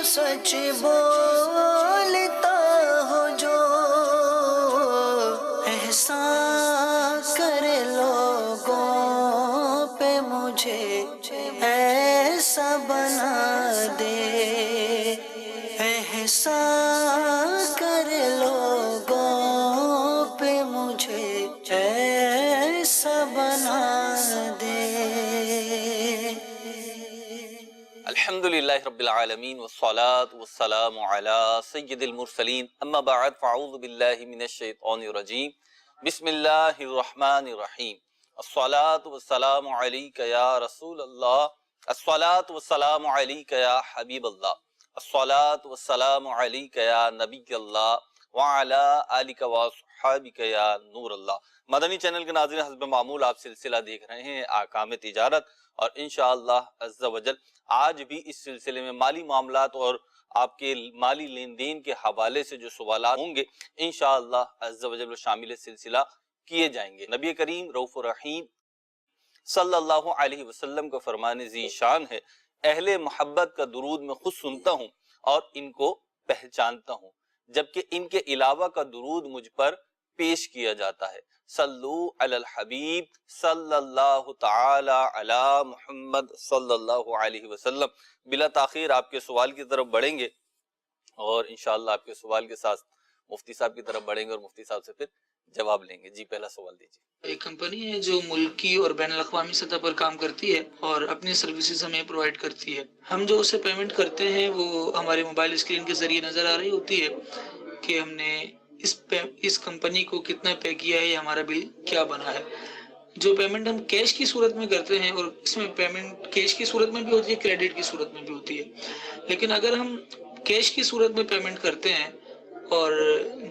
سچ بولتا ہوں جو احسان کرے لوگوں پہ مجھے ایسا بنا دے، احسان کرے لوگوں پہ مجھے ایسا بنا دے۔ الحمدللہ رب العالمین والصلاة والسلام علی سید المرسلین، اما بعد فاعوذ باللہ من الشیطان الرجیم، بسم اللہ الرحمن الرحیم۔ الصلاة والسلام علیک یا رسول اللہ، الصلاة والسلام علیک یا حبیب اللہ، الصلاة والسلام علیک یا نبی اللہ، وعلی آلک واصحابک یا نور اللہ۔ مدنی چینل کے ناظرین، حسب معمول آپ سلسلہ دیکھ رہے ہیں احکام تجارت، اور انشاءاللہ عز و جل آج بھی اس سلسلے میں مالی معاملات اور آپ کے مالی لین دین کے حوالے سے جو سوالات ہوں گے انشاءاللہ عز و جل شامل سلسلہ کیے جائیں گے۔ نبی کریم رؤوف الرحیم صلی اللہ علیہ وسلم کا فرمان ذی شان ہے، اہل محبت کا درود میں خود سنتا ہوں اور ان کو پہچانتا ہوں، جبکہ ان کے علاوہ کا درود مجھ پر پیش کیا جاتا ہے۔ صلو علی الحبیب صلی اللہ تعالی علی محمد صلی اللہ علیہ وسلم۔ بلا تاخیر آپ کے سوال کی طرف بڑھیں گے، اور انشاءاللہ آپ کے سوال کے ساتھ مفتی صاحب کی طرف بڑھیں گے اور مفتی صاحب سے پھر جواب لیں گے۔ جی پہلا سوال دیجیے۔ ایک کمپنی ہے جو ملکی اور بین الاقوامی سطح پر کام کرتی ہے اور اپنی سروسز ہمیں پرووائڈ کرتی ہے۔ ہم جو اسے پیمنٹ کرتے ہیں وہ ہمارے موبائل اسکرین کے ذریعے نظر آ رہی ہوتی ہے کہ ہم نے اس کمپنی کو کتنا پے کیا ہے یا ہمارا بل کیا بنا ہے۔ جو پیمنٹ ہم کیش کی صورت میں کرتے ہیں، اور اس میں پیمنٹ کیش کی صورت میں بھی ہوتی ہے، کریڈٹ کی صورت میں بھی ہوتی ہے، لیکن اگر ہم کیش کی صورت میں پیمنٹ کرتے ہیں اور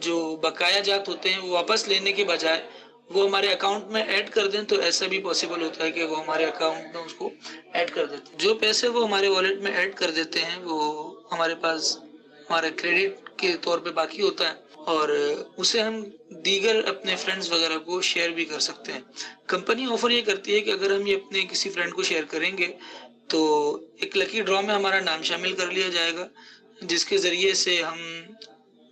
جو بقایا جات ہوتے ہیں وہ واپس لینے کے بجائے وہ ہمارے اکاؤنٹ میں ایڈ کر دیں، تو ایسا بھی پاسبل ہوتا ہے کہ وہ ہمارے اکاؤنٹ میں اس کو ایڈ کر دیتے ہیں۔ جو پیسے وہ ہمارے والیٹ میں ایڈ کر دیتے ہیں وہ ہمارے پاس ہمارے کریڈٹ کے طور پہ باقی ہوتا ہے، اور اسے ہم دیگر اپنے فرینڈز وغیرہ کو شیئر بھی کر سکتے ہیں۔ کمپنی آفر یہ کرتی ہے کہ اگر ہم یہ اپنے کسی فرینڈ کو شیئر کریں گے تو ایک لکی ڈرا میں ہمارا نام شامل کر لیا جائے گا، جس کے ذریعے سے ہم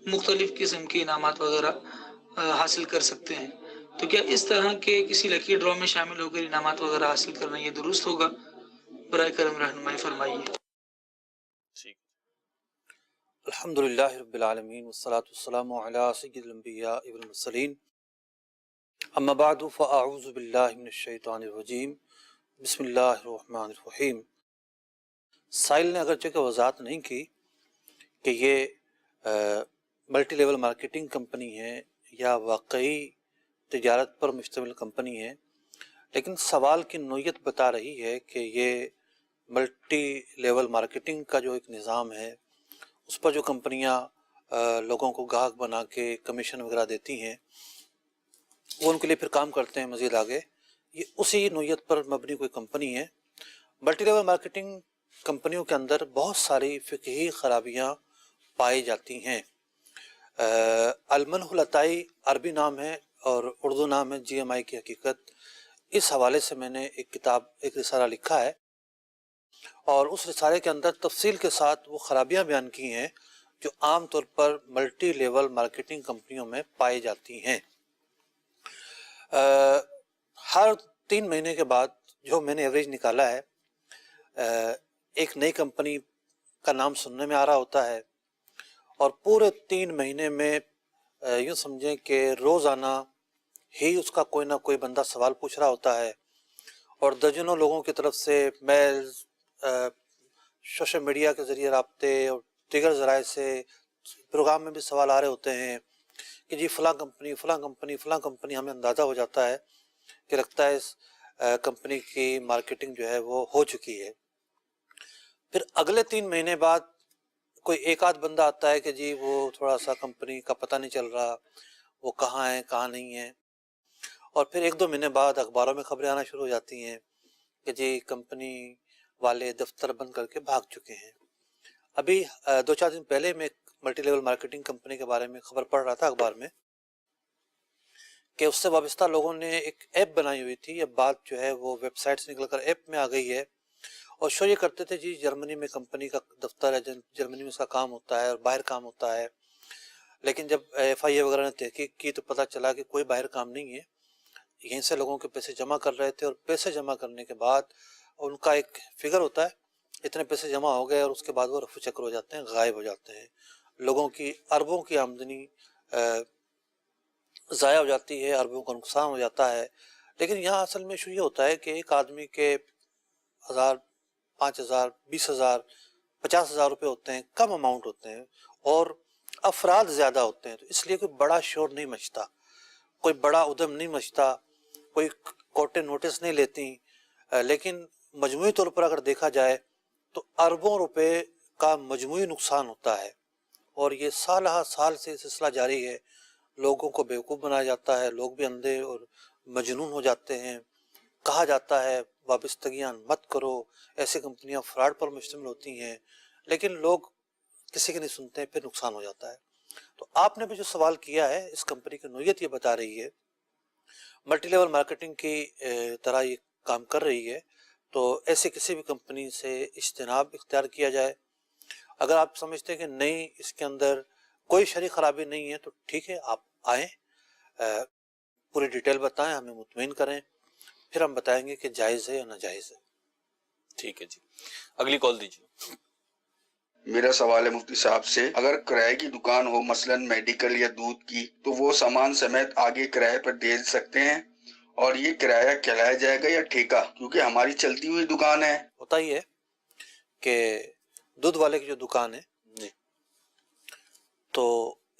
مختلف قسم کے انعامات وغیرہ حاصل کر سکتے ہیں۔ تو کیا اس طرح کے کسی لکی ڈرا میں شامل ہو کر انعامات وغیرہ حاصل کرنا یہ درست ہوگا؟ برائے کرم رہنمائی فرمائیے۔ ٹھیک۔ الحمدللہ رب العالمین والصلاة والسلام علی سید الانبیاء والمرسلین، اما بعد فاعوذ باللہ من الشیطان الرجیم، بسم اللہ الرحمن الرحیم۔ سائل نے اگرچہ کہ وضاحت نہیں کی کہ یہ ملٹی لیول مارکیٹنگ کمپنی ہے یا واقعی تجارت پر مشتمل کمپنی ہے، لیکن سوال کی نوعیت بتا رہی ہے کہ یہ ملٹی لیول مارکیٹنگ کا جو ایک نظام ہے اس پر جو کمپنیاں لوگوں کو گاہک بنا کے کمیشن وغیرہ دیتی ہیں، وہ ان کے لیے پھر کام کرتے ہیں مزید آگے، یہ اسی نوعیت پر مبنی کوئی کمپنی ہے۔ ملٹی لیول مارکیٹنگ کمپنیوں کے اندر بہت ساری فقہی خرابیاں پائی جاتی ہیں۔ المنح العطائی عربی نام ہے اور اردو نام ہے GMI کی حقیقت۔ اس حوالے سے میں نے ایک رسالہ لکھا ہے، اور اس رسالے کے اندر تفصیل کے ساتھ وہ خرابیاں بیان کی ہیں جو عام طور پر ملٹی لیول مارکیٹنگ کمپنیوں میں پائی جاتی ہیں۔ ہر 3 مہینے کے بعد جو میں نے ایوریج نکالا ہے، ایک نئی کمپنی کا نام سننے میں آ رہا ہوتا ہے، اور پورے 3 مہینے میں یوں سمجھیں کہ روزانہ ہی اس کا کوئی نہ کوئی بندہ سوال پوچھ رہا ہوتا ہے، اور درجنوں لوگوں کی طرف سے میلز، سوشل میڈیا کے ذریعے رابطے اور دیگر ذرائع سے پروگرام میں بھی سوال آ رہے ہوتے ہیں کہ جی فلاں کمپنی فلاں کمپنی فلاں کمپنی۔ ہمیں اندازہ ہو جاتا ہے کہ لگتا ہے اس کمپنی کی مارکیٹنگ جو ہے وہ ہو چکی ہے۔ پھر اگلے 3 مہینے بعد کوئی ایک آدھ بندہ آتا ہے کہ جی وہ تھوڑا سا کمپنی کا پتہ نہیں چل رہا، وہ کہاں ہے کہاں نہیں ہے، اور پھر 1-2 مہینے بعد اخباروں میں خبریں آنا شروع ہو جاتی ہیں کہ جی کمپنی والے دفتر بند کر کے بھاگ چکے ہیں۔ ابھی 2-4 دن پہلے میں ایک ملٹی لیول مارکیٹنگ کمپنی کے بارے میں خبر پڑھ رہا تھا اخبار میں کہ اس سے وابستہ لوگوں نے ایک ایپ بنائی ہوئی تھی، اب بات جو ہے وہ ویب سائٹ سے نکل کر ایپ میں آ گئی ہے، اور شو یہ کرتے تھے جی جرمنی میں کمپنی کا دفتر ہے، جرمنی میں اس کا کام ہوتا ہے اور باہر کام ہوتا ہے. لیکن جب ایف آئی اے وغیرہ نے تحقیق کی تو پتہ چلا کہ کوئی باہر کام نہیں ہے، یہیں سے لوگوں کے پیسے جمع کر رہے تھے، اور پیسے جمع کرنے کے بعد ان کا ایک فگر ہوتا ہے، اتنے پیسے جمع ہو گئے اور اس کے بعد وہ رفو چکر ہو جاتے ہیں، غائب ہو جاتے ہیں. لوگوں کی اربوں کی آمدنی ضائع ہو جاتی ہے، اربوں کا نقصان ہو جاتا ہے. لیکن یہاں اصل میں ایشو یہ ہوتا ہے کہ ایک آدمی کے 1000 5000 20000 50,000 روپے ہوتے ہیں، کم اماؤنٹ ہوتے ہیں، اور افراد زیادہ ہوتے ہیں، تو اس لیے کوئی بڑا شور نہیں مچتا، کوئی بڑا ادھم نہیں مچتا، کوئی کورٹیں نوٹس نہیں لیتی. لیکن مجموعی طور پر اگر دیکھا جائے تو اربوں روپے کا مجموعی نقصان ہوتا ہے، اور یہ سالہ سال سے سلسلہ جاری ہے. لوگوں کو بیوقوف بنایا جاتا ہے، لوگ بھی اندھے اور مجنون ہو جاتے ہیں. کہا جاتا ہے وابستگیاں مت کرو، ایسی کمپنیاں فراڈ پر مشتمل ہوتی ہیں، لیکن لوگ کسی کی نہیں سنتے ہیں، پھر نقصان ہو جاتا ہے. تو آپ نے بھی جو سوال کیا ہے، اس کمپنی کی نوعیت یہ بتا رہی ہے، ملٹی لیول مارکیٹنگ کی طرح یہ کام کر رہی ہے. تو ایسے کسی بھی کمپنی سے اجتناب اختیار کیا جائے. اگر آپ سمجھتے ہیں کہ نہیں اس کے اندر کوئی شرعی خرابی نہیں ہے تو ٹھیک ہے، آپ آئیں، پوری ڈیٹیل بتائیں، ہمیں مطمئن کریں، پھر ہم بتائیں گے کہ جائز ہے یا ناجائز ہے. ٹھیک ہے جی، اگلی کال دیجیے. میرا سوال ہے مفتی صاحب سے، اگر کرائے کی دکان ہو مثلا میڈیکل یا دودھ کی، تو وہ سامان سمیت آگے کرائے پر دے سکتے ہیں؟ اور یہ کرایہ کہلایا جائے گا یا ٹھیکہ؟ کیونکہ ہماری چلتی ہوئی دکان ہے. ہوتا ہی ہے کہ دودھ والے کی جو دکان ہے جی تو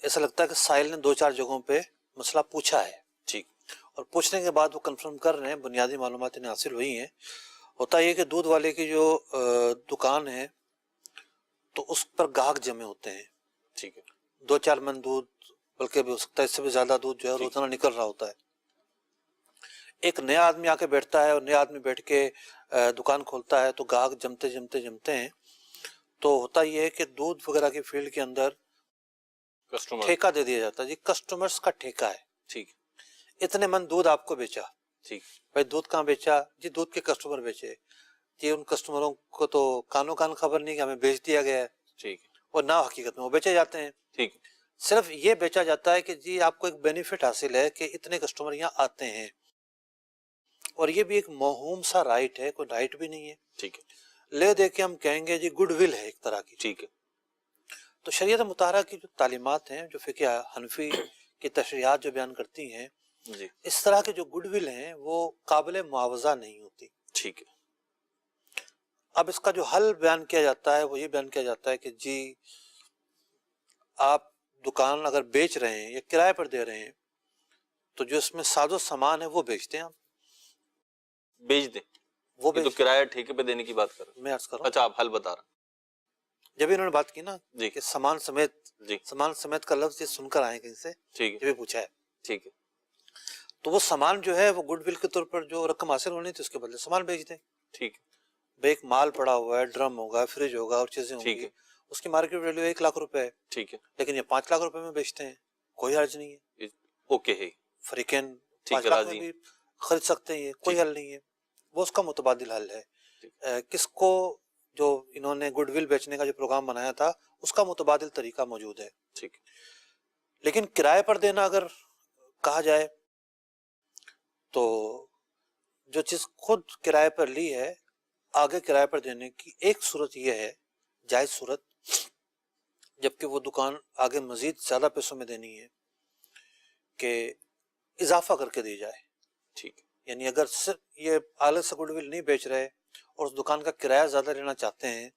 ایسا لگتا ہے کہ سائل نے 2-4 جگہوں پہ مسئلہ پوچھا ہے، ٹھیک، اور پوچھنے کے بعد وہ کنفرم کر رہے ہیں، بنیادی معلومات انہیں حاصل ہوئی ہیں. ہوتا یہ کہ دودھ والے کی جو دکان ہے تو اس پر گاہک جمع ہوتے ہیں، ٹھیک ہے، 2-4 من دودھ، بلکہ بھی ہو سکتا ہے اس سے بھی زیادہ دودھ جو ہے ٹھیک. روزانہ نکل رہا ہوتا ہے. ایک نیا آدمی آ کے بیٹھتا ہے، اور نیا آدمی بیٹھ کے دکان کھولتا ہے، تو گاہک جمتے ہیں. تو ہوتا یہ ہے کہ دودھ وغیرہ کی فیلڈ کے اندر کسٹمر، ٹھیکہ دے دیا جاتا ہے جی، کسٹمرز کا ٹھیکہ ہے. ٹھیک، اتنے من دودھ آپ کو بیچا، ٹھیک، بھائی دودھ کہاں بیچا جی؟ دودھ کے کسٹمر بیچے جی. ان کسٹمروں کو تو کانوں کان خبر نہیں کہ ہمیں بیچ دیا گیا ہے، ٹھیک، اور نہ حقیقت میں وہ بیچے جاتے ہیں. ٹھیک، صرف یہ بیچا جاتا ہے کہ جی آپ کو ایک بینیفٹ حاصل ہے کہ اتنے کسٹمر یہاں آتے ہیں، اور یہ بھی ایک موہوم سا رائٹ ہے، کوئی رائٹ بھی نہیں ہے. ٹھیک ہے، لے دے کے ہم کہیں گے جی گڈ ول ہے ایک طرح کی. ٹھیک ہے، تو شریعت مطہرہ کی جو تعلیمات ہیں، جو فقہ حنفی کی تشریحات جو بیان کرتی ہیں، جی، اس طرح کے جو گڈ ول ہیں وہ قابل معاوضہ نہیں ہوتی. ٹھیک ہے، اب اس کا جو حل بیان کیا جاتا ہے وہ یہ بیان کیا جاتا ہے کہ جی آپ دکان اگر بیچ رہے ہیں یا کرائے پر دے رہے ہیں تو جو اس میں ساز و سامان ہے وہ بیچتے ہیں آپ، بیچ دیں. وہ یہ تو بیچ کرایہ ٹھیکے پہ دینے کی بات کر رہے میں عرض کر رہا ہیں. اچھا، آپ حل بتا رہے ہوں. جب انہوں نے بات کی نا جی، کہ سامان سمیت، جی، سامان سمیت کا لفظ یہ سن کر آئے کہیں سے، ٹھیک ہے، جب یہ پوچھا ہے، ٹھیک ہے، تو وہ سامان جو ہے وہ گڈ ول کے طور پر جو رقم حاصل ہونی تھی اس کے بدلے سامان بیچ دیں. ٹھیک ہے، بھائی ایک مال پڑا ہوا ہے، ڈرم ہوگا، فریج ہوگا اور چیزیں ہوں ٹھیک گی، ہے، اس کی مارکیٹ ویلیو 1 لاکھ روپے ہے، ٹھیک ہے، لیکن یہ 5 لاکھ روپے میں بیچتے ہیں، کوئی حرج نہیں ہے. اوکے ہے، فریقین ٹھیک 5 ہے، لاکھ میں راضی، بھی خرید سکتے ہیں، یہ کوئی ٹھیک، حل نہیں ہے. وہ اس کا متبادل حل ہے. ٹھیک، کس کو جو انہوں نے گڈ ول بیچنے کا جو پروگرام بنایا تھا اس کا متبادل طریقہ موجود ہے. ٹھیک، لیکن کرائے پر دینا اگر کہا جائے تو جو چیز خود کرائے پر لی ہے آگے کرائے پر دینے کی ایک صورت یہ ہے، جائز صورت، جبکہ وہ دکان آگے مزید زیادہ پیسوں میں دینی ہے، کہ اضافہ کر کے دی جائے. ٹھیک، یعنی اگر صرف یہ اعلی سے گڈ ول نہیں بیچ رہے اور اس دکان کا کرایہ زیادہ لینا چاہتے ہیں،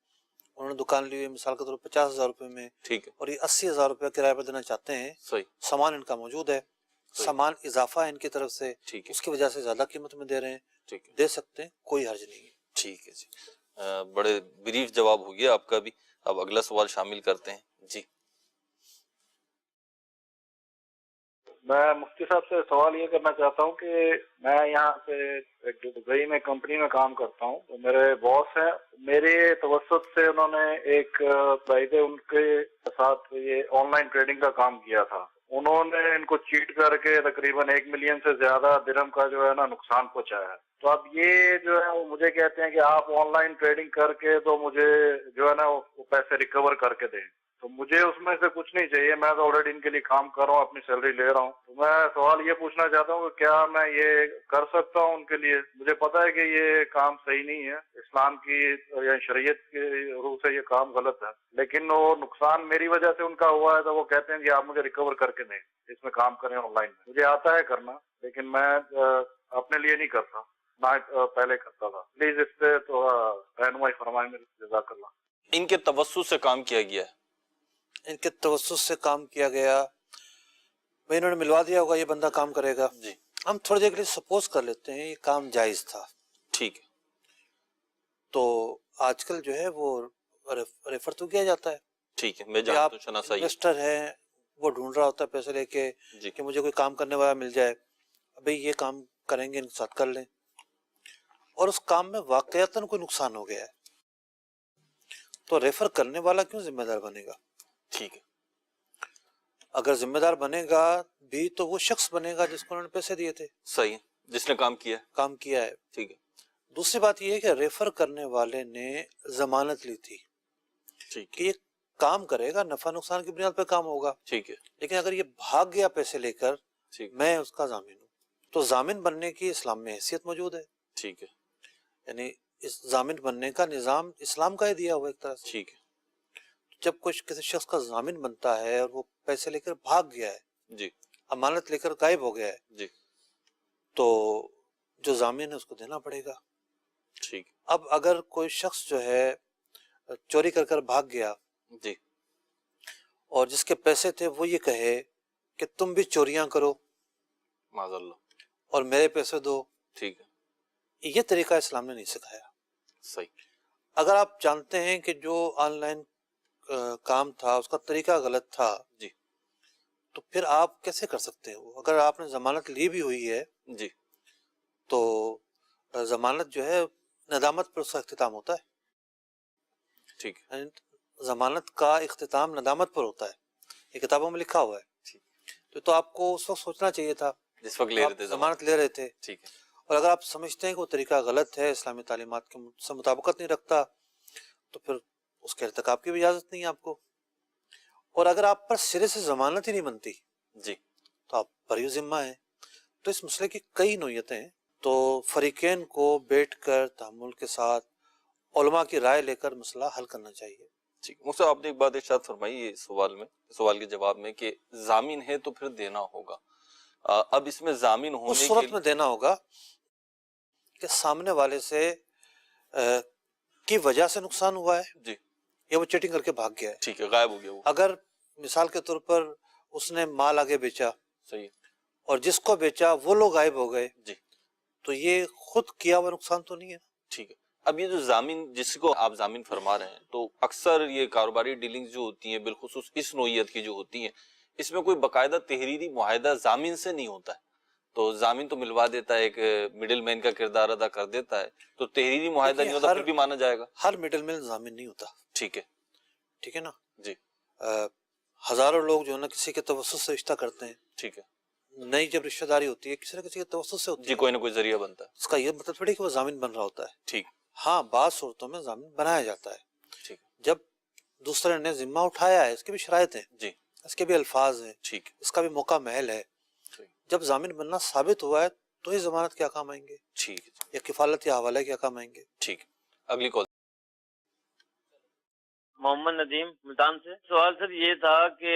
انہوں نے دکان لی ہوئی مثال کے طور پر 50,000 روپے میں، ٹھیک ہے، اور یہ 80,000 روپے کرایہ پر دینا چاہتے ہیں، صحیح، سامان ان کا موجود ہے، صحیح، سامان اضافہ ہے ان کی طرف سے، ٹھیک ہے، اس کی وجہ سے زیادہ قیمت میں دے رہے ہیں، ٹھیک ہے، دے سکتے ہیں، کوئی حرج نہیں ہے. ٹھیک ہے جی. بڑے بریف جواب ہو گیا آپ کا بھی. اب اگلا سوال شامل کرتے ہیں. جی، میں مفتی صاحب سے سوال یہ کرنا چاہتا ہوں کہ میں یہاں پہ ایک دبئی میں کمپنی میں کام کرتا ہوں، تو میرے باس ہیں، میرے توسط سے انہوں نے ایک پرائیویٹ ان کے ساتھ یہ آن لائن ٹریڈنگ کا کام کیا تھا. انہوں نے ان کو چیٹ کر کے تقریباً 1 ملین سے زیادہ درہم کا جو ہے نا نقصان پہنچایا ہے. تو اب یہ جو ہے وہ مجھے کہتے ہیں کہ آپ آن لائن ٹریڈنگ کر کے تو مجھے جو ہے نا وہ پیسے ریکور کر کے دیں. تو مجھے اس میں سے کچھ نہیں چاہیے, میں تو آلریڈی ان کے لیے کام کر رہا ہوں, اپنی سیلری لے رہا ہوں. تو میں سوال یہ پوچھنا چاہتا ہوں کہ کیا میں یہ کر سکتا ہوں ان کے لیے؟ مجھے پتا ہے کہ یہ کام صحیح نہیں ہے, اسلام کی یا شریعت کی روح سے یہ کام غلط ہے, لیکن وہ نقصان میری وجہ سے ان کا ہوا ہے, تو وہ کہتے ہیں کہ آپ مجھے ریکور کر کے دیں, اس میں کام کریں آن لائن. مجھے آتا ہے کرنا, لیکن میں اپنے لیے نہیں کرتا, نہ پہلے کرتا تھا. پلیز اس پہ تو رہنمائی فرمائیں میرے, جزاک اللہ. ان کے توسط سے کام کیا گیا ہے, ان کے توسط سے کام کیا گیا, میں انہوں نے ملوا دیا ہوگا یہ بندہ کام کرے گا. جی ہم تھوڑی دیر کے لیے سپوز کر لیتے ہیں یہ کام جائز تھا, ٹھیک ہے, تو آج کل جو ہے وہ ریفر تو کیا جاتا ہے. ٹھیک ہے, میں کہ جانتا آپ ہوں شناسائی ہے. انویسٹر ہیں, وہ ڈھونڈ رہا ہوتا ہے پیسے لے کے جی کہ مجھے کوئی کام کرنے والا مل جائے, ابھی یہ کام کریں گے ان کے ساتھ کر لیں, اور اس کام میں واقعتاً کوئی نقصان ہو گیا ہے, تو ریفر کرنے والا کیوں ذمہ دار بنے گا؟ ٹھیک ہے, اگر ذمہ دار بنے گا بھی تو وہ شخص بنے گا جس کو انہوں نے پیسے دیے تھے, صحیح ہے, جس نے کام کیا ہے. کام کیا ہے. ٹھیک ہے, دوسری بات یہ ہے کہ ریفر کرنے والے نے ضمانت لی تھی ٹھیک کہ ہے, یہ کام کرے گا, نفع نقصان کی بنیاد پہ کام ہوگا, ٹھیک ہے, لیکن اگر یہ بھاگ گیا پیسے لے کر, ٹھیک میں اس کا ضامن ہوں. تو ضامن بننے کی اسلام میں حیثیت موجود ہے, ٹھیک ہے, یعنی اس ضامن بننے کا نظام اسلام کا ہی دیا ہوا ایک طرح سے. ٹھیک ہے, جب کوئی کسی شخص کا ضامن بنتا ہے اور وہ پیسے لے کر بھاگ گیا ہے, جی امانت لے کر غائب ہو گیا ہے, جی, تو جو ضامن ہے اس کو دینا پڑے گا. ٹھیک اب اگر کوئی شخص جو ہے چوری کر کر بھاگ گیا ہے, جی اور جس کے پیسے تھے وہ یہ کہے کہ تم بھی چوریاں کرو معاذ اللہ, اور میرے پیسے دو, ٹھیک ہے, یہ طریقہ اسلام نے نہیں سکھایا. صحیح, اگر آپ جانتے ہیں کہ جو آن لائن کام تھا اس کا طریقہ غلط تھا, جی تو پھر آپ کیسے کر سکتے ہیں وہ؟ اگر آپ نے ضمانت لی بھی ہوئی ہے جی, تو ضمانت جو ہے ندامت پر اس کا اختتام ہوتا ہے, ٹھیک ہے, یعنی ضمانت کا اختتام ندامت پر ہوتا ہے, یہ کتابوں میں لکھا ہوا ہے. تو آپ کو اس وقت سوچنا چاہیے تھا جس وقت لے رہے آپ تھے ضمانت لے رہے تھے, ٹھیک ہے, اور اگر آپ سمجھتے ہیں کہ وہ طریقہ غلط ہے, اسلامی تعلیمات کے سے مطابقت نہیں رکھتا, تو پھر اس کے ارتکاب کی بھی اجازت نہیں ہے آپ کو. اور اگر آپ پر سرے سے ضمانت ہی نہیں بنتی جی تو آپ بری ذمہ ہیں. تو اس مسئلے کی کئی نوعیتیں ہیں, تو فریقین کو بیٹھ کر تحمل کے ساتھ علماء کی رائے لے کر مسئلہ حل کرنا چاہیے. ٹھیک. مجھ سے آپ نے ایک بات ارشاد فرمائی ہے سوال کے جواب میں کہ ضامن ہے تو پھر دینا ہوگا. اب اس میں ضامن اس ہونے صورت کے میں دینا ہوگا کہ سامنے والے سے کی وجہ سے نقصان ہوا ہے, جی یا وہ چیٹنگ کر کے بھاگ گیا ہے. ٹھیک ہے, غائب ہو گیا وہ, اگر مثال کے طور پر اس نے مال آگے بیچا صحیح ہے, اور جس کو بیچا وہ لوگ غائب ہو گئے, جی تو یہ خود کیا ہوا نقصان تو نہیں ہے. ٹھیک ہے. اب یہ جو ضامن جس کو آپ ضامن فرما رہے ہیں, تو اکثر یہ کاروباری ڈیلنگز جو ہوتی ہیں بالخصوص اس نوعیت کی جو ہوتی ہیں, اس میں کوئی باقاعدہ تحریری معاہدہ ضامن سے نہیں ہوتا ہے. تو ضامن تو ملوا دیتا ہے, ایک مڈل مین کا کردار ادا کر دیتا ہے, تو تحریری معاہدہ نہیں ہوتا, پھر بھی مانا جائے گا. ہر مڈل مین ضامن نہیں ہوتا, ٹھیک ہے, ٹھیک ہے نا. جی ہزاروں لوگ جو ہے نا کسی کے توسط سے رشتہ کرتے ہیں, ٹھیک ہے, نئی جب رشتہ داری ہوتی ہے کسی نہ کسی کے توسط سے ہوتی جی ہے, کوئی نہ کوئی ذریعہ بنتا ہے. اس کا یہ مطلب تھوڑی کہ وہ ضامن بن رہا ہوتا ہے. ٹھیک ہاں, بعض صورتوں میں ضامن بنایا جاتا ہے, ٹھیک جب دوسرے نے ذمہ اٹھایا ہے, اس کے بھی شرائط ہیں, جی اس کے بھی الفاظ ہیں, ٹھیک اس کا بھی موقع محل ہے. صحیح. جب ضامن بننا ثابت ہوا ہے تو ہی ضمانت کیا کام آئیں گے, ٹھیک ہے, یا کفالت یا حوالے کیا کام آئیں گے. ٹھیک. اگلی کال. محمد ندیم ملتان سے. سوال سر یہ تھا کہ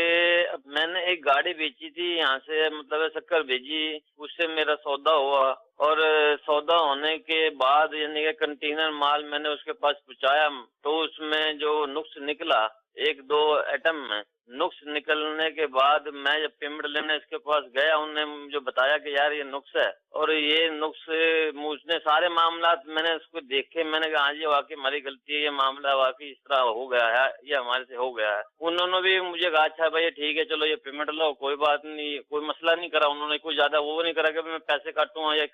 میں نے ایک گاڑی بیچی تھی یہاں سے, مطلب شکر بھیجی, اس سے میرا سودا ہوا, اور سودا ہونے کے بعد یعنی کہ کنٹینر مال میں نے اس کے پاس پہنچایا, تو اس میں جو نقص نکلا 1-2 ایٹم میں نقص نکلنے کے بعد میں جب پیمنٹ لینے اس کے پاس گیا, انہوں نے مجھے بتایا کہ یار یہ نقص ہے, اور یہ نقص مجھ نے سارے معاملات میں نے اس کو دیکھے, میں نے کہا ہاں جی واقعی ہماری غلطی ہے, یہ معاملہ واقعی اس طرح ہو گیا ہے, یہ ہمارے سے ہو گیا ہے. انہوں نے بھی مجھے کہا اچھا بھائی ٹھیک ہے چلو یہ پیمنٹ لو, کوئی بات نہیں, کوئی مسئلہ نہیں کرا انہوں نے, کوئی زیادہ وہ نہیں کرا کہ میں پیسے کاٹوں یا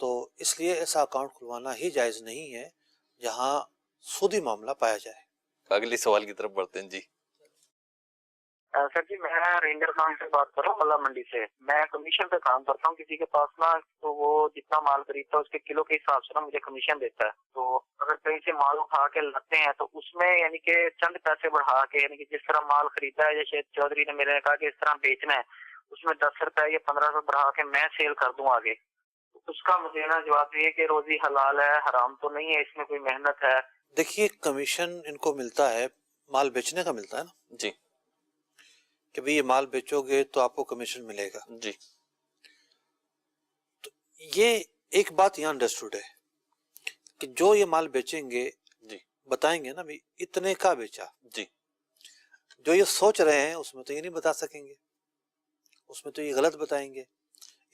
تو اس لیے ایسا اکاؤنٹ کھلوانا ہی جائز نہیں ہے جہاں سودی معاملہ پایا جائے۔ اگلی سوال کی طرف بڑھتے ہیں جی۔ سر جی میں رینجر خان سے بات کر رہا ہوں ملا منڈی سے۔ میں کمیشن پہ کام کرتا ہوں کسی کے پاس نا، تو وہ جتنا مال خریدتا ہے اس کے کلو کے حساب سے نا مجھے کمیشن دیتا ہے۔ تو اگر کہیں سے مال اٹھا کے لاتے ہیں تو اس میں یعنی کہ چند پیسے بڑھا کے، یعنی کہ جس طرح مال خریدا ہے، جیسے چودھری نے میرے نے کہا کہ اس طرح بیچنا ہے، اس میں 10 روپے یا 15 روپے بڑھا کے میں سیل کر دوں آگے، اس کا مجھے نا جواب یہ کہ روزی حلال ہے، حرام تو نہیں ہے، اس میں کوئی محنت ہے؟ دیکھیے کمیشن ان کو ملتا ہے، مال بیچنے کا ملتا ہے نا جی کہ بھئی یہ مال بیچو گے تو آپ کو کمیشن ملے گا۔ جی تو یہ ایک بات یہاں انڈرسٹوڈ ہے کہ جو یہ مال بیچیں گے جی بتائیں گے نا بھی اتنے کا بیچا، جی جو یہ سوچ رہے ہیں اس میں تو یہ نہیں بتا سکیں گے، اس میں تو یہ غلط بتائیں گے۔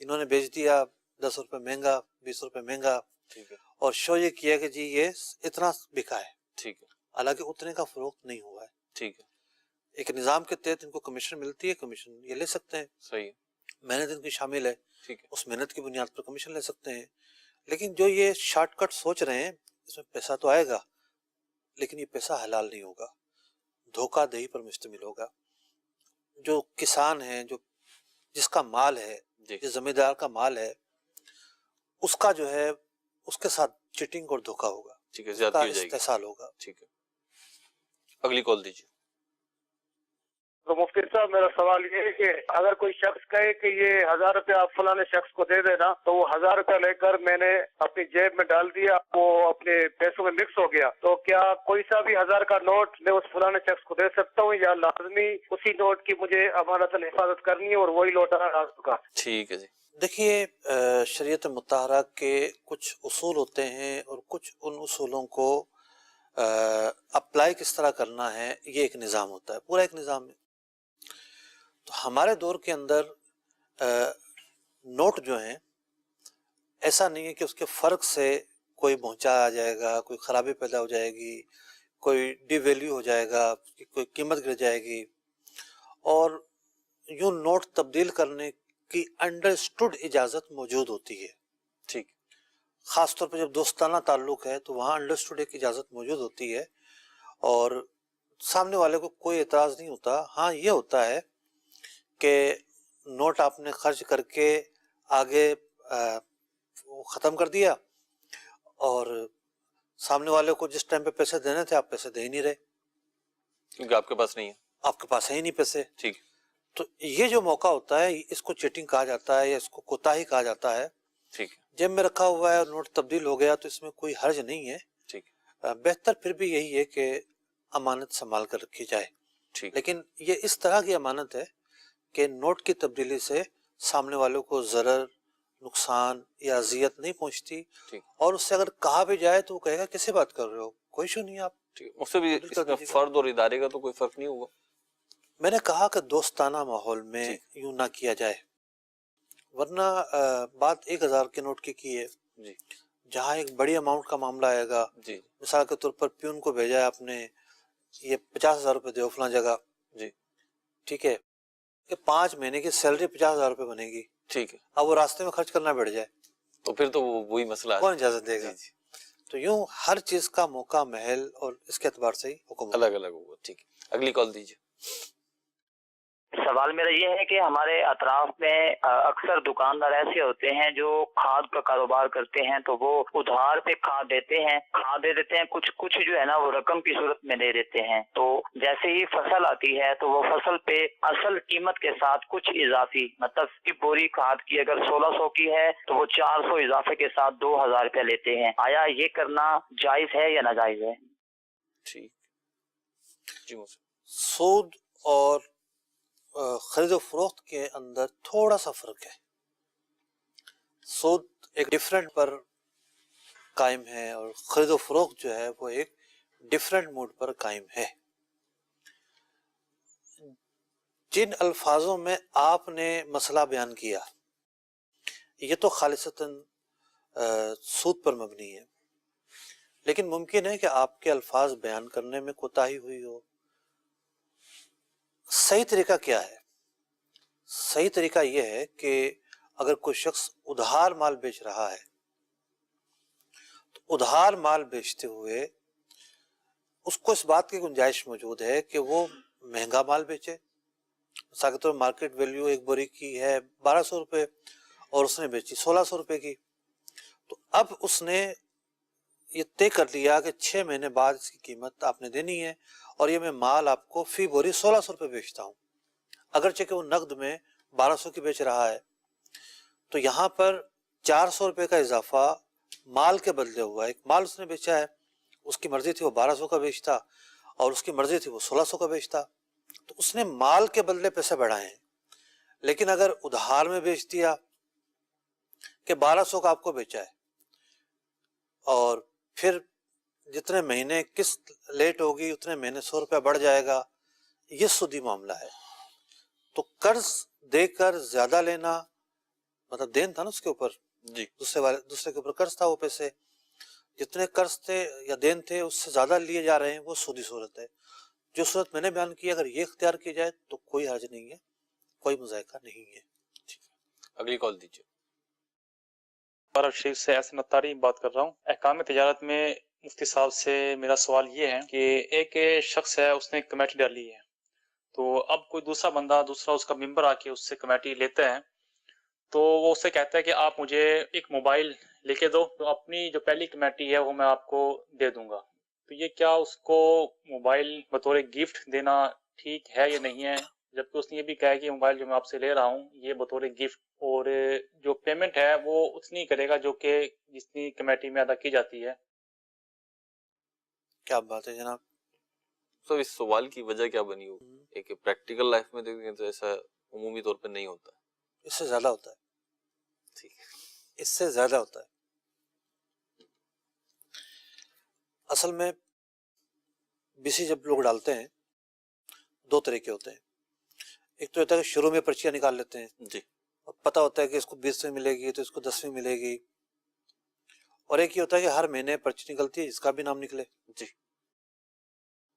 انہوں نے بیچ دیا 10 روپے مہنگا، 20 روپے مہنگا، ٹھیک ہے اور شو یہ کیا کہ جی یہ اتنا بکا ہے، ٹھیک ہے حالانکہ اتنے کا فروخت نہیں ہوا ہے۔ ٹھیک ہے ایک نظام کے تحت ان کو کمیشن ملتی ہے، کمیشن یہ لے سکتے ہیں، صحیح ہے محنت ان کی شامل ہے، ٹھیک ہے اس محنت کی بنیاد پر کمیشن لے سکتے ہیں۔ لیکن جو یہ شارٹ کٹ سوچ رہے ہیں اس میں پیسہ تو آئے گا لیکن یہ پیسہ حلال نہیں ہوگا، دھوکہ دہی پر مشتمل ہوگا۔ جو کسان ہیں، جو جس کا مال ہے، جی جس ذمہ دار کا مال ہے، اس کا جو ہے اس کے ساتھ چیٹنگ اور دھوکہ ہوگا، ٹھیک ہے اس زیادتی کا ہو جائے گی، استحصال ہوگا۔ ٹھیک ہے اگلی کال دیجیے۔ تو مفتی صاحب میرا سوال یہ ہے کہ اگر کوئی شخص کہے کہ یہ 1000 روپے آپ فلاں شخص کو دے دینا، تو وہ 1000 روپے لے کر میں نے اپنی جیب میں ڈال دیا، وہ اپنے پیسوں میں مکس ہو گیا، تو کیا کوئی سا بھی 1000 کا نوٹ میں اس فلاں شخص کو دے سکتا ہوں، یا لازمی اسی نوٹ کی مجھے امانت حفاظت کرنی ہے اور وہی لوٹانا رات کا؟ ٹھیک ہے جی۔ دیکھیے شریعت مطہرہ کے کچھ اصول ہوتے ہیں اور کچھ ان اصولوں کو اپلائی کس طرح کرنا ہے یہ ایک نظام ہوتا ہے، پورا ایک نظام ہے۔ تو ہمارے دور کے اندر نوٹ جو ہیں ایسا نہیں ہے کہ اس کے فرق سے کوئی بھونچا آ جائے گا، کوئی خرابی پیدا ہو جائے گی، کوئی ڈی ویلیو ہو جائے گا، کوئی قیمت گر جائے گی، اور یوں نوٹ تبدیل کرنے کی انڈرسٹوڈ اجازت موجود ہوتی ہے۔ ٹھیک خاص طور پہ جب دوستانہ تعلق ہے تو وہاں انڈرسٹوڈ ایک اجازت موجود ہوتی ہے اور سامنے والے کو کوئی اعتراض نہیں ہوتا۔ ہاں یہ ہوتا ہے کہ نوٹ آپ نے خرچ کر کے آگے ختم کر دیا اور سامنے والے کو جس ٹائم پہ پیسے دینے تھے آپ پیسے دے ہی نہیں رہے، کیونکہ آپ کے پاس نہیں ہے۔ آپ کے پاس ہے ہی نہیں پیسے۔ ٹھیک تو یہ جو موقع ہوتا ہے اس کو چیٹنگ کہا جاتا ہے یا اس کو کوتاہی کہا جاتا ہے۔ ٹھیک ہے جیب میں رکھا ہوا ہے اور نوٹ تبدیل ہو گیا تو اس میں کوئی حرج نہیں ہے، ٹھیک بہتر پھر بھی یہی ہے کہ امانت سنبھال کر رکھی جائے، ٹھیک لیکن یہ اس طرح کی امانت ہے کہ نوٹ کی تبدیلی سے سامنے والوں کو ضرر، نقصان یا اذیت نہیں پہنچتی، ٹھیک اور اس سے اگر کہا بھی جائے تو وہ کہے گا کیسے بات کر رہے ہو، کوئی ایشو نہیں ہے، آپ ٹھیک۔ اس سے بھی اس میں فرد اور ادارے کا تو کوئی فرق نہیں ہوگا؟ میں نے کہا کہ دوستانہ ماحول میں ٹھیک یوں نہ کیا جائے، ورنہ بات 1000 کے نوٹ کی ہے، جی جہاں ایک بڑی اماؤنٹ کا معاملہ آئے گا، جی مثال کے طور پر پیون کو بھیجا ہے آپ نے یہ 50,000 روپے دیو فلاں جگہ، جی ٹھیک ہے، کہ 5 مہینے کی سیلری 50,000 روپے بنے گی، ٹھیک ہے، اب وہ راستے میں خرچ کرنا بیٹھ جائے تو پھر تو وہی مسئلہ ہے۔ کون اجازت دے گا؟ جی جی تو یوں ہر چیز کا موقع محل اور اس کے اعتبار سے ہی حکم ہوگا۔ الگ الگ ہوگا۔ ٹھیک ہے اگلی کال دیجیے۔ سوال میرا یہ ہے کہ ہمارے اطراف میں اکثر دکاندار ایسے ہوتے ہیں جو کھاد کا کاروبار کرتے ہیں، تو وہ ادھار پہ کھاد دیتے ہیں، کھاد دے دیتے ہیں، کچھ جو ہے نا وہ رقم کی صورت میں دے دیتے ہیں، تو جیسے ہی فصل آتی ہے تو وہ فصل پہ اصل قیمت کے ساتھ کچھ اضافی، مطلب کہ بوری کھاد کی اگر 1600 کی ہے تو وہ 400 اضافے کے ساتھ 2000 روپے لیتے ہیں، آیا یہ کرنا جائز ہے یا ناجائز ہے؟ ٹھیک جی موسیقی۔ سود اور خرید و فروخت کے اندر تھوڑا سا فرق ہے۔ سود ایک ڈیفرنٹ پر قائم ہے اور خرید و فروخت جو ہے وہ ایک ڈیفرنٹ موڈ پر قائم ہے۔ جن الفاظوں میں آپ نے مسئلہ بیان کیا یہ تو خالصتاً سود پر مبنی ہے، لیکن ممکن ہے کہ آپ کے الفاظ بیان کرنے میں کوتاہی ہوئی ہو۔ صحیح طریقہ کیا ہے؟ صحیح طریقہ یہ ہے کہ اگر کوئی شخص ادھار مال بیچ رہا ہے ادھار مال بیچتے ہوئے اس کو اس بات کی گنجائش موجود ہے کہ وہ مہنگا مال بیچے. مثال کے طور پر مارکیٹ ویلیو ایک بوری کی ہے 1200 روپے اور اس نے بیچی 1600 روپے کی. تو اب اس نے یہ طے کر لیا کہ 6 مہینے بعد اس کی قیمت آپ نے دینی ہے اور یہ میں مال آپ کو فی بوری 1600 روپے بیچتا ہوں، اگرچہ کہ وہ نقد میں 1200 کی بیچ رہا ہے. تو یہاں پر 400 روپے کا اضافہ مال کے بدلے ہوا ہے. ایک مال اس نے بیچا ہے، اس کی مرضی تھی وہ 1200 کا بیچتا اور اس کی مرضی تھی وہ 1600 کا بیچتا. تو اس نے مال کے بدلے پیسے بڑھائے ہیں. لیکن اگر ادھار میں بیچ دیا کہ 1200 کا آپ کو بیچا ہے اور پھر جتنے مہینے قسط لیٹ ہوگی اتنے مہینے 100 روپیہ بڑھ جائے گا، یہ سودی معاملہ ہے. تو قرض دے کر زیادہ لینا، مطلب دین تھا نا اس کے اوپر، جی دوسرے کے اوپر قرض تھا، وہ پیسے جتنے قرض تھے یا دین تھے اس سے زیادہ لیے جا رہے ہیں، وہ سودی صورت ہے. جو صورت میں نے بیان کی اگر یہ اختیار کی جائے تو کوئی حرج نہیں ہے، کوئی مذائقہ نہیں ہے. اگلی کال دیجیے. عرب شریف سے احسن اتاری بات کر رہا ہوں. احکام تجارت میں مفتی صاحب سے میرا سوال یہ ہے کہ ایک شخص ہے، اس نے کمیٹی ڈالی ہے، تو اب کوئی دوسرا بندہ، دوسرا اس کا ممبر آ کے اس سے کمیٹی لیتا ہے، تو وہ اس سے کہتا ہے کہ آپ مجھے ایک موبائل لے کے دو، تو اپنی جو پہلی کمیٹی ہے وہ میں آپ کو دے دوں گا. تو یہ کیا اس کو موبائل بطور گفٹ دینا ٹھیک ہے یا نہیں ہے؟ جبکہ اس نے یہ بھی کہا ہے کہ موبائل جو میں آپ سے لے رہا ہوں یہ بطور گفٹ، اور جو پیمنٹ ہے وہ اتنی کرے گا جو کہ جتنی کمیٹی میں ادا کی جاتی ہے. کیا بات ہے جناب؟ سو اس سوال کی وجہ کیا بنی ہو؟ ایک پریکٹیکل لائف میں دیکھیں تو ایسا عمومی طور پہ نہیں ہوتا. اس سے زیادہ ہوتا ہے. ٹھیک ہے، اس سے زیادہ ہوتا ہے. اصل میں بیسی جب لوگ ڈالتے ہیں دو طریقے ہوتے ہیں. ایک تو ہوتا ہے کہ شروع میں پرچیاں نکال لیتے ہیں، جی اور پتہ ہوتا ہے کہ اس کو 20ویں ملے گی تو اس کو 10ویں ملے گی. اور ایک یہ ہوتا ہے کہ ہر مہینے پرچی نکلتی ہے جس کا بھی نام نکلے. جی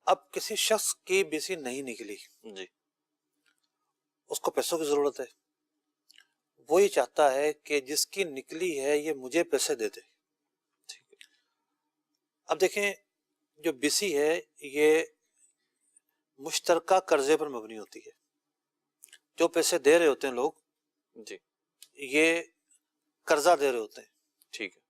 اب کسی شخص کی بیسی نہیں نکلی، جی اس کو پیسوں کی ضرورت ہے، وہ یہ چاہتا ہے کہ جس کی نکلی ہے یہ مجھے پیسے دے دے. اب دیکھیں جو بیسی ہے یہ مشترکہ قرضے پر مبنی ہوتی ہے. جو پیسے دے رہے ہوتے ہیں لوگ جی یہ قرضہ دے رہے ہوتے ہیں. ٹھیک ہے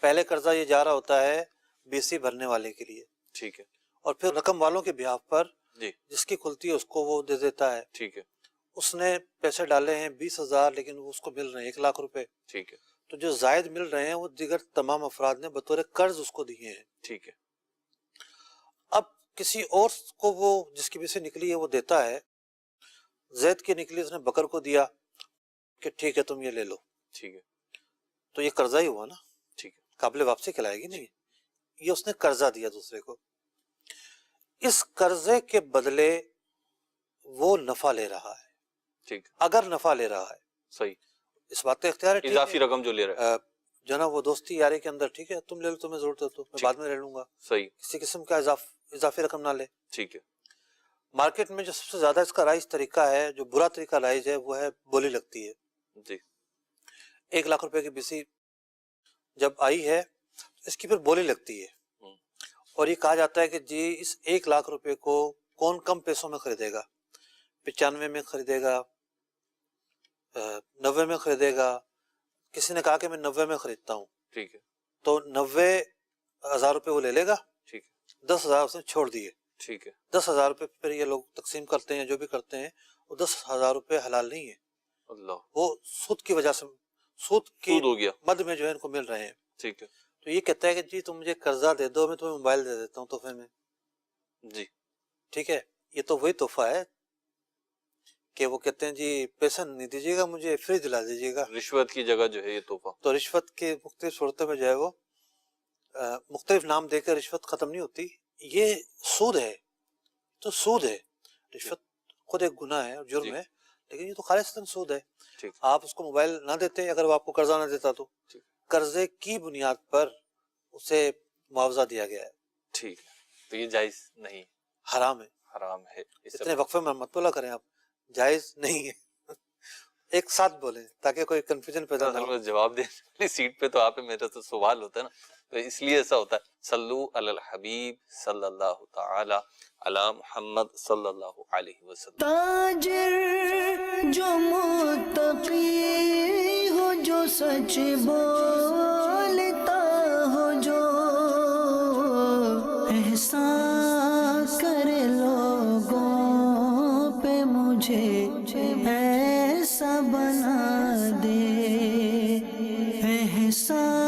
پہلے قرضہ یہ جا رہا ہوتا ہے بیسی بھرنے والے کے لیے، ٹھیک ہے اور پھر رقم والوں کے بیہاف پر جی جس کی کھلتی ہے اس کو وہ دے دیتا ہے. ٹھیک ہے اس نے پیسے ڈالے ہیں 20,000 لیکن اس کو مل رہے ہیں 1,00,000 روپے. ٹھیک ہے تو جو زائد مل رہے ہیں وہ دیگر تمام افراد نے بطور قرض اس کو دیے ہیں. ٹھیک ہے اب کسی اور کو وہ جس کی بیسی نکلی ہے وہ دیتا ہے. زید کی نکلی اس نے بکر کو دیا کہ ٹھیک ہے تم یہ لے لو، ٹھیک ہے تو یہ قرضہ ہی ہوا نا، ٹھیک ہے قابل واپسی کہلائے گی نہیں. یہ اس نے قرضہ دیا دوسرے کو، اس قرضے کے بدلے وہ نفع لے رہا ہے. ٹھیک اگر نفع لے رہا ہے صحیح، اس بات کا اختیار ہے، ٹھیک اضافی ہے. رقم جو لے رہا ہے جو نا وہ دوستی یاری کے اندر ٹھیک ہے تم لے لو، تمہیں ضرورت ہے تو میں بعد میں لے لوں گا، صحیح، کسی قسم کا اضافی رقم نہ لے. ٹھیک ہے مارکیٹ میں جو سب سے زیادہ اس کا رائج طریقہ ہے، جو برا طریقہ رائج ہے، وہ ہے بولی لگتی ہے. جی 1,00,000 روپے کی بیسی جب آئی ہے اس کی پھر بولی لگتی ہے، اور یہ کہا جاتا ہے کہ جی اس 1,00,000 روپے کو کون کم پیسوں میں خریدے گا، 95 میں خریدے گا، 90 میں خریدے گا. کسی نے کہا کہ میں 90 میں خریدتا ہوں، ٹھیک ہے تو 90,000 روپے وہ لے لے گا، ٹھیک ہے 10,000 اس نے چھوڑ دیے. ٹھیک ہے 10,000 روپے پھر یہ لوگ تقسیم کرتے ہیں جو بھی کرتے ہیں، وہ 10,000 روپے حلال نہیں ہے، اللہ، وہ سود کی وجہ سے سود کی سود ہو گیا. مد میں جو ہے ان کو مل رہے ہیں. ٹھیک ہے تو یہ کہتا ہے کہ جی تم مجھے قرضہ دے دو، میں تمہیں موبائل دے دیتا ہوں تحفے میں. جی ٹھیک ہے، یہ تو وہی تحفہ ہے کہ وہ کہتے ہیں جی پیسہ نہیں دیجیے گا مجھے، فری دلا دیجیے گا. رشوت کی جگہ جو ہے یہ تحفہ. تو رشوت کے مختلف صورتوں میں جو ہے وہ مختلف نام دے کر رشوت ختم نہیں ہوتی. یہ سود ہے، تو سود ہے. رشوت خود ایک گناہ ہے اور جرم جی. ہے، لیکن یہ تو خالصتاً سود ہے. ٹھیک آپ اس کو موبائل نہ دیتے اگر وہ آپ کو قرضہ نہ دیتا تو ٹھیک. قرضے کی بنیاد پر اسے معاوضہ دیا گیا ہے. ٹھیک ہے، تو یہ جائز نہیں، حرام ہے. حرام ہے. اس سے اتنے وقفے میں مت بولا کریں آپ، جائز نہیں ہے. ایک ساتھ بولیں تاکہ کوئی کنفیوژن پیدا نہ اصل ہو. میں جواب دینے والی سیٹ پہ تو آپ میرا تو سوال ہوتا ہے نا، تو اس لیے ایسا ہوتا ہے. صلو علی الحبیب صلی اللہ تعالی علی محمد صلی اللہ علیہ وسلم. تاجر جو متقی ہو، جو سچ بولتا ہو، جو احسان کرے لوگوں پہ، مجھے ایسا بنا دے. احسان